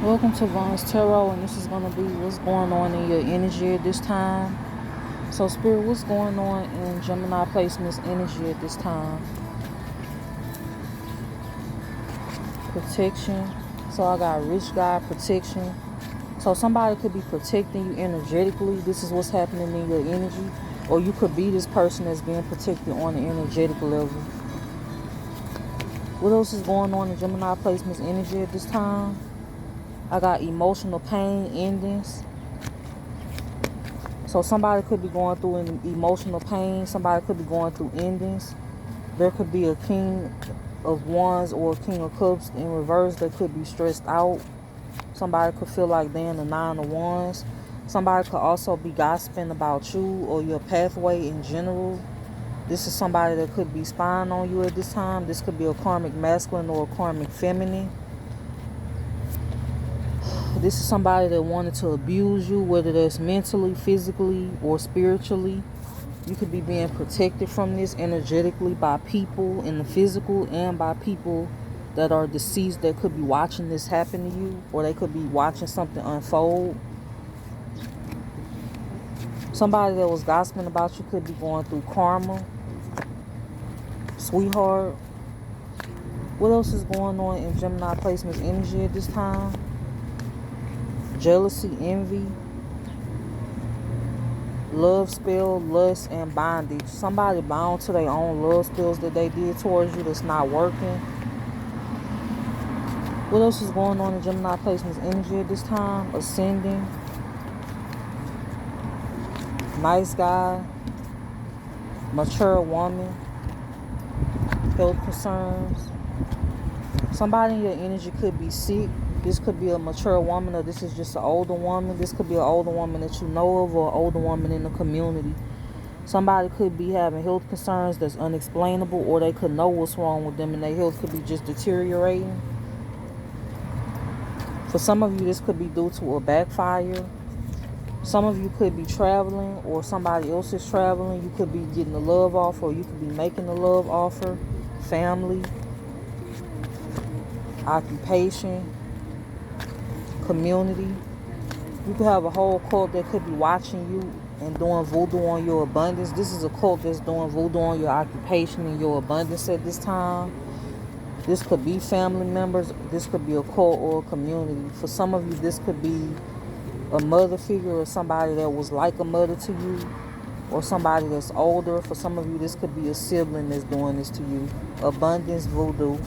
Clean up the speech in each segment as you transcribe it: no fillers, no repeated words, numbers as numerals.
Welcome to Von's Tarot, and this is going to be what's going on in your energy at this time. So, Spirit, what's going on in Gemini placement's energy at this time? Protection. So, I got rich guy protection. So, somebody could be protecting you energetically. This is what's happening in your energy. Or you could be this person that's being protected on the energetic level. What else is going on in Gemini placement's energy at this time? I got emotional pain endings. So somebody could be going through an emotional pain. Somebody could be going through endings. There could be a king of wands or a king of cups in reverse that could be stressed out. Somebody could feel like they're in the 9 of wands. Somebody could also be gossiping about you or your pathway in general. This is somebody that could be spying on you at this time. This could be a karmic masculine or a karmic feminine. This is somebody that wanted to abuse you, whether that's mentally, physically, or spiritually. You could be being protected from this energetically by people in the physical and by people that are deceased that could be watching this happen to you, or they could be watching something unfold. Somebody that was gossiping about you could be going through karma. Sweetheart. What else is going on in Gemini placement's energy at this time? Jealousy, envy, love spell, lust, and bondage. Somebody bound to their own love spells that they did towards you that's not working. What else is going on in Gemini placement's energy at this time? Ascending, nice guy, mature woman, health concerns. Somebody in your energy could be sick. This could be a mature woman, or this is just an older woman. This could be an older woman that you know of, or an older woman in the community. Somebody could be having health concerns that's unexplainable, or they could know what's wrong with them and their health could be just deteriorating. For some of you, this could be due to a backfire. Some of you could be traveling, or somebody else is traveling. You could be getting a love offer, or you could be making a love offer. Family, occupation, community. You could have a whole cult that could be watching you and doing voodoo on your abundance. This is a cult that's doing voodoo on your occupation and your abundance at this time. This could be family members. This could be a cult or a community. For some of you, this could be a mother figure or somebody that was like a mother to you, or somebody that's older. For some of you, this could be a sibling that's doing this to you. Abundance voodoo.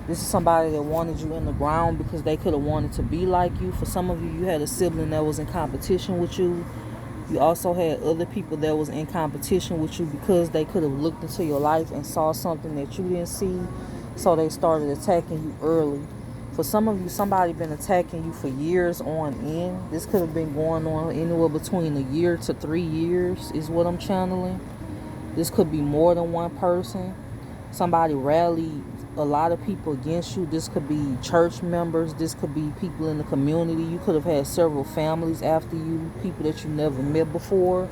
This is somebody that wanted you in the ground because they could have wanted to be like you. For some of you, you had a sibling that was in competition with you. You also had other people that was in competition with you because they could have looked into your life and saw something that you didn't see. So they started attacking you early. For some of you, somebody been attacking you for years on end. This could have been going on anywhere between a year to 3 years is what I'm channeling. This could be more than one person. Somebody rallied a lot of people against you. This could be church members. This could be people in the community. You could have had several families after you, people that you never met before.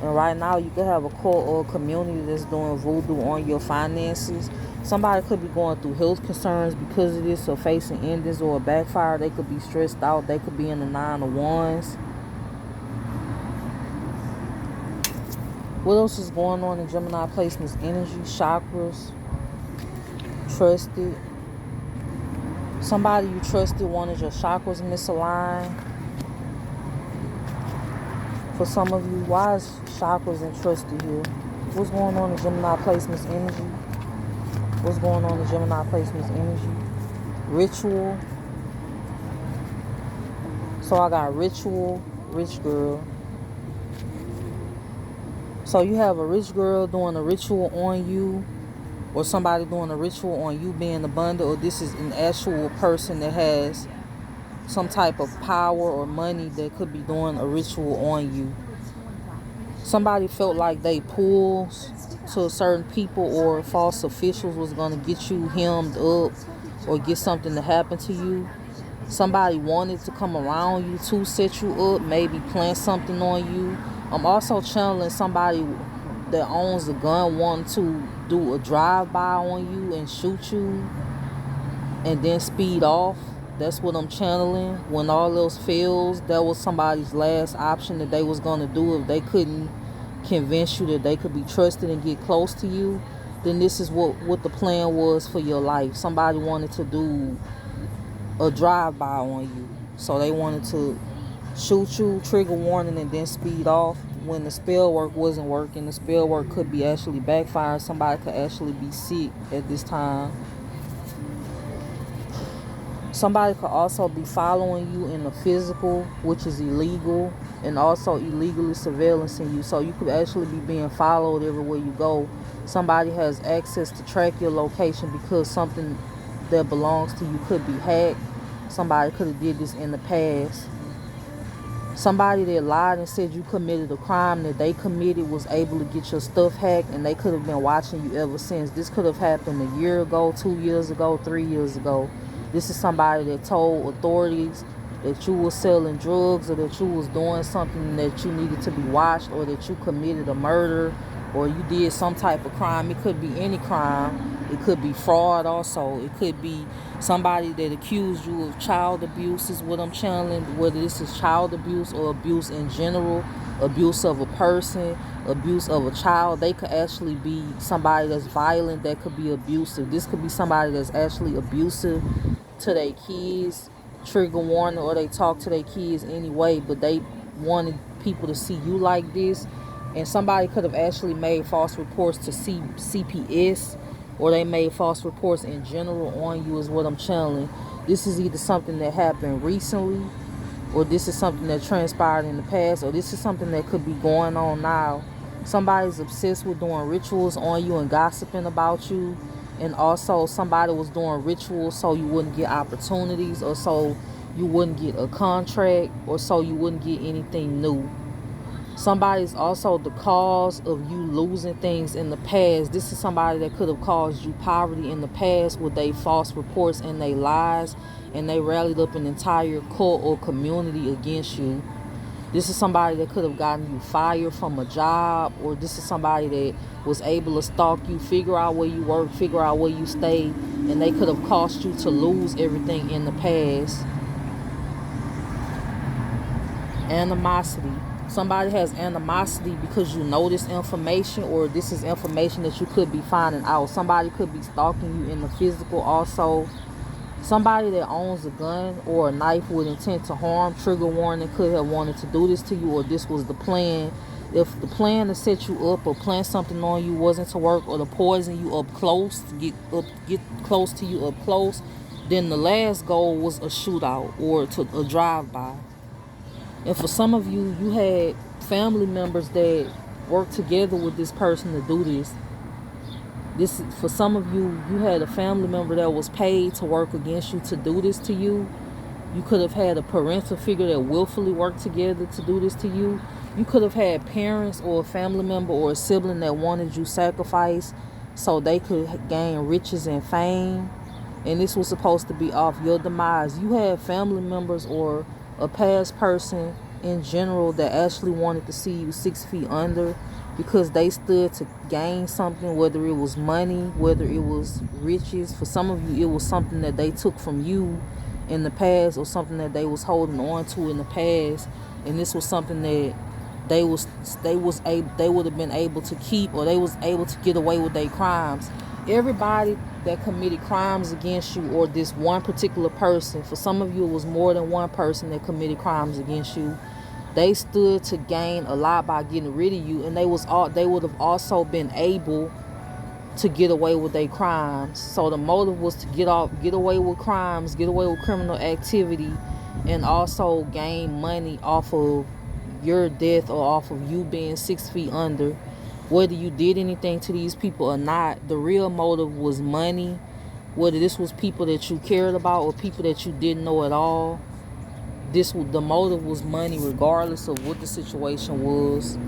And right now you could have a cult or a community that's doing voodoo on your finances. Somebody could be going through health concerns because of this, or facing endings or a backfire. They could be stressed out. They could be in the 9 of wands. What else is going on in Gemini placement's energy? Chakras. Trusted. Somebody you trusted wanted your chakras misaligned. For some of you, why is chakras and trusted here? What's going on in Gemini placement's energy? What's going on in Gemini placement's energy? Ritual. So I got ritual, rich girl. So you have a rich girl doing a ritual on you, or somebody doing a ritual on you being abundant, or this is an actual person that has some type of power or money that could be doing a ritual on you. Somebody felt like they pulled to certain people, or false officials was going to get you hemmed up or get something to happen to you. Somebody wanted to come around you to set you up, maybe plant something on you. I'm also channeling somebody that owns a gun wanting to do a drive-by on you and shoot you and then speed off. That's what I'm channeling. When all else fails, that was somebody's last option that they was going to do. If they couldn't convince you that they could be trusted and get close to you, then this is what the plan was for your life. Somebody wanted to do a drive-by on you. So they wanted to shoot you, trigger warning, and then speed off. When the spell work wasn't working, the spell work could be actually backfiring. Somebody could actually be sick at this time. Somebody could also be following you in the physical, which is illegal, and also illegally surveillancing you. So you could actually be being followed everywhere you go. Somebody has access to track your location because something that belongs to you could be hacked. Somebody could have did this in the past. Somebody that lied and said you committed a crime that they committed was able to get your stuff hacked, and they could have been watching you ever since. This could have happened a year ago, 2 years ago, 3 years ago. This is somebody that told authorities that you were selling drugs, or that you was doing something that you needed to be watched, or that you committed a murder, or you did some type of crime. It could be any crime. It could be fraud also. It could be somebody that accused you of child abuse is what I'm channeling, whether this is child abuse or abuse in general, abuse of a person, abuse of a child. They could actually be somebody that's violent, that could be abusive. This could be somebody that's actually abusive to their kids, trigger warning, or they talk to their kids anyway, but they wanted people to see you like this. And somebody could have actually made false reports to CPS, or they made false reports in general on you is what I'm channeling. This is either something that happened recently, or this is something that transpired in the past, or this is something that could be going on now. Somebody's obsessed with doing rituals on you and gossiping about you. And also somebody was doing rituals so you wouldn't get opportunities, or so you wouldn't get a contract, or so you wouldn't get anything new. Somebody's also the cause of you losing things in the past. This is somebody that could have caused you poverty in the past with their false reports and their lies, and they rallied up an entire cult or community against you. This is somebody that could have gotten you fired from a job, or this is somebody that was able to stalk you, figure out where you work, figure out where you stay, and they could have caused you to lose everything in the past. Animosity. Somebody has animosity because you know this information, or this is information that you could be finding out. Somebody could be stalking you in the physical also. Somebody that owns a gun or a knife with intent to harm, trigger warning, could have wanted to do this to you, or this was the plan. If the plan to set you up or plant something on you wasn't to work, or to poison you up close, get close to you up close, then the last goal was a shootout or to a drive-by. And for some of you, you had family members that worked together with this person to do this. For some of you, you had a family member that was paid to work against you to do this to you. You could have had a parental figure that willfully worked together to do this to you. You could have had parents or a family member or a sibling that wanted you sacrificed so they could gain riches and fame. And this was supposed to be off your demise. You had family members or a past person in general that actually wanted to see you 6 feet under, because they stood to gain something, whether it was money, whether it was riches. For some of you, it was something that they took from you in the past, or something that they was holding on to in the past, and this was something that they would have been able to keep, or they was able to get away with their crimes. Everybody that committed crimes against you, or this one particular person, for some of you it was more than one person that committed crimes against you, they stood to gain a lot by getting rid of you, and they would have also been able to get away with their crimes. So the motive was to get away with crimes, get away with criminal activity, and also gain money off of your death, or off of you being 6 feet under. Whether you did anything to these people or not, the real motive was money. Whether this was people that you cared about or people that you didn't know at all, the motive was money, regardless of what the situation was.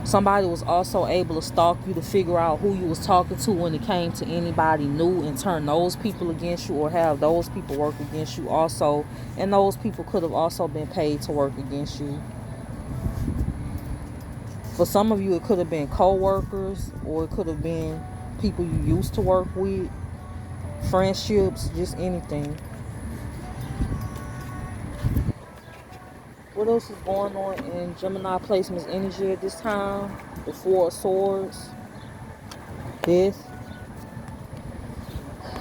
Somebody was also able to stalk you to figure out who you was talking to when it came to anybody new, and turn those people against you, or have those people work against you also. And those people could have also been paid to work against you. For some of you, it could have been co-workers, or it could have been people you used to work with, friendships, just anything. What else is going on in Gemini placement's energy at this time? The Four of Swords, Death.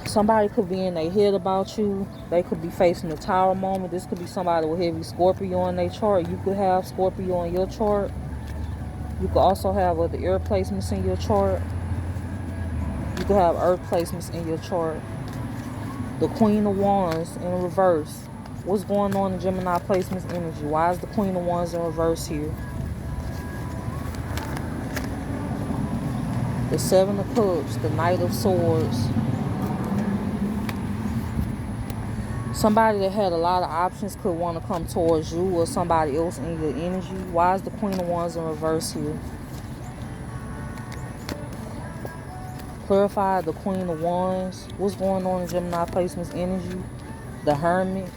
Somebody could be in their head about you. They could be facing a tower moment. This could be somebody with heavy Scorpio in their chart. You could have Scorpio in your chart. You could also have other air placements in your chart. You could have earth placements in your chart. The Queen of Wands in reverse. What's going on in Gemini placement's energy? Why is the Queen of Wands in reverse here? The Seven of Cups, the Knight of Swords. Somebody that had a lot of options could want to come towards you or somebody else in your energy. Why is the Queen of Wands in reverse here? Clarify the Queen of Wands. What's going on in Gemini placement's energy? The Hermit.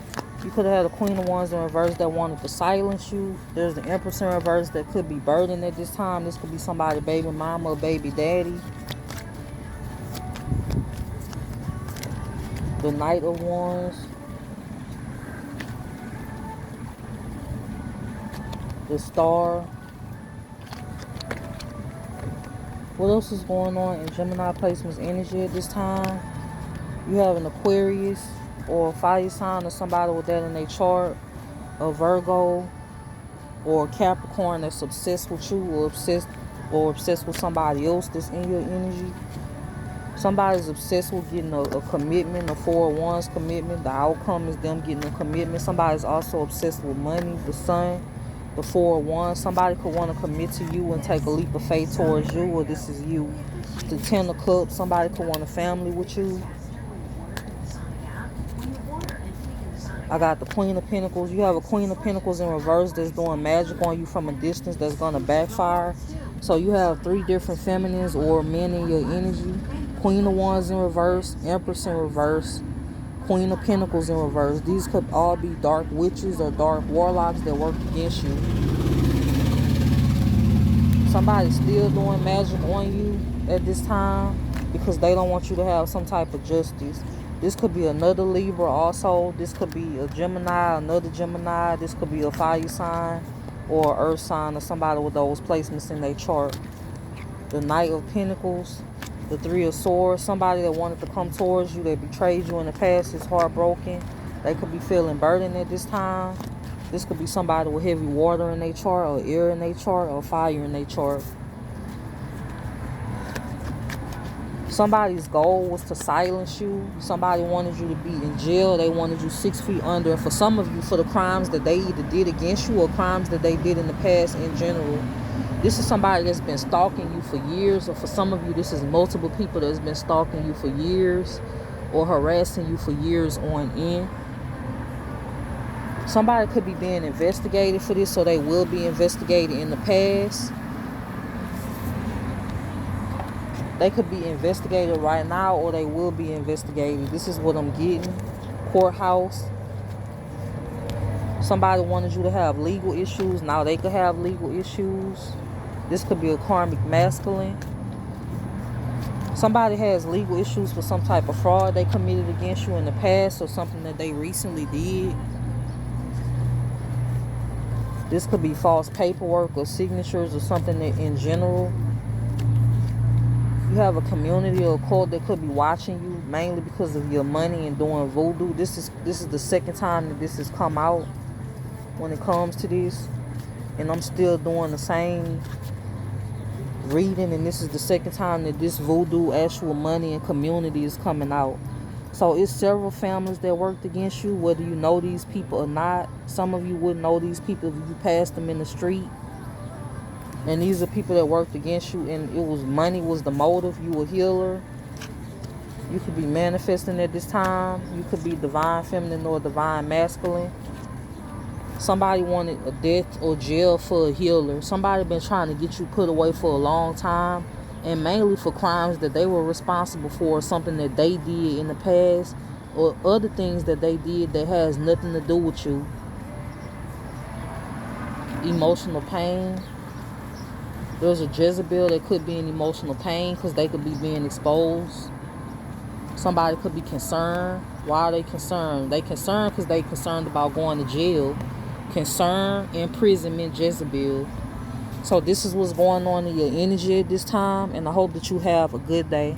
You could have had the Queen of Wands in reverse that wanted to silence you. There's the Empress in reverse that could be burdened at this time. This could be somebody, baby mama or baby daddy. The Knight of Wands. The Star. What else is going on in Gemini placement's energy at this time? You have an Aquarius or a fire sign or somebody with that in their chart. A Virgo or a Capricorn that's obsessed with you or obsessed with somebody else that's in your energy. Somebody's obsessed with getting a commitment, a 4 of Wands commitment. The outcome is them getting a commitment. Somebody's also obsessed with money, the Sun. The 4 of Wands. Somebody could want to commit to you and take a leap of faith towards you, or this is you. The 10 of Cups. Somebody could want a family with you. I got the Queen of Pentacles. You have a Queen of Pentacles in reverse that's doing magic on you from a distance that's going to backfire. So you have 3 different feminines or men in your energy. Queen of Wands in reverse. Empress in reverse. Queen of Pentacles in reverse. These could all be dark witches or dark warlocks that work against you. Somebody's still doing magic on you at this time because they don't want you to have some type of justice. This could be another Libra also. This could be a Gemini, another Gemini. This could be a fire sign or an earth sign or somebody with those placements in their chart. The Knight of Pentacles. The 3 of Swords. Somebody that wanted to come towards you, that betrayed you in the past, is heartbroken. They could be feeling burdened at this time. This could be somebody with heavy water in their chart, or air in their chart, or fire in their chart. Somebody's goal was to silence you. Somebody wanted you to be in jail. They wanted you 6 feet under. And for some of you, for the crimes that they either did against you or crimes that they did in the past in general. This is somebody that's been stalking you for years, or for some of you, this is multiple people that's been stalking you for years or harassing you for years on end. Somebody could be being investigated for this, so they will be investigated in the past. They could be investigated right now, or they will be investigated. This is what I'm getting. Courthouse. Somebody wanted you to have legal issues. Now they could have legal issues. This could be a karmic masculine. Somebody has legal issues for some type of fraud they committed against you in the past, or something that they recently did. This could be false paperwork or signatures or something that in general. You have a community or a cult that could be watching you mainly because of your money and doing voodoo. This is the second time that this has come out when it comes to this. And I'm still doing the same reading, and this is the second time that this voodoo, actual money and community is coming out. So it's several families that worked against you, whether you know these people or not. Some of you wouldn't know these people if you passed them in the street. And these are people that worked against you, and it was money was the motive. You a healer. You could be manifesting at this time. You could be divine feminine or divine masculine. Somebody wanted a death or jail for a healer. Somebody been trying to get you put away for a long time, and mainly for crimes that they were responsible for, something that they did in the past, or other things that they did that has nothing to do with you. Emotional pain. There's a Jezebel that could be in emotional pain because they could be being exposed. Somebody could be concerned. Why are they concerned? They concerned because they concerned about going to jail. concern, imprisonment, Jezebel. So this is what's going on in your energy at this time, and I hope that you have a good day.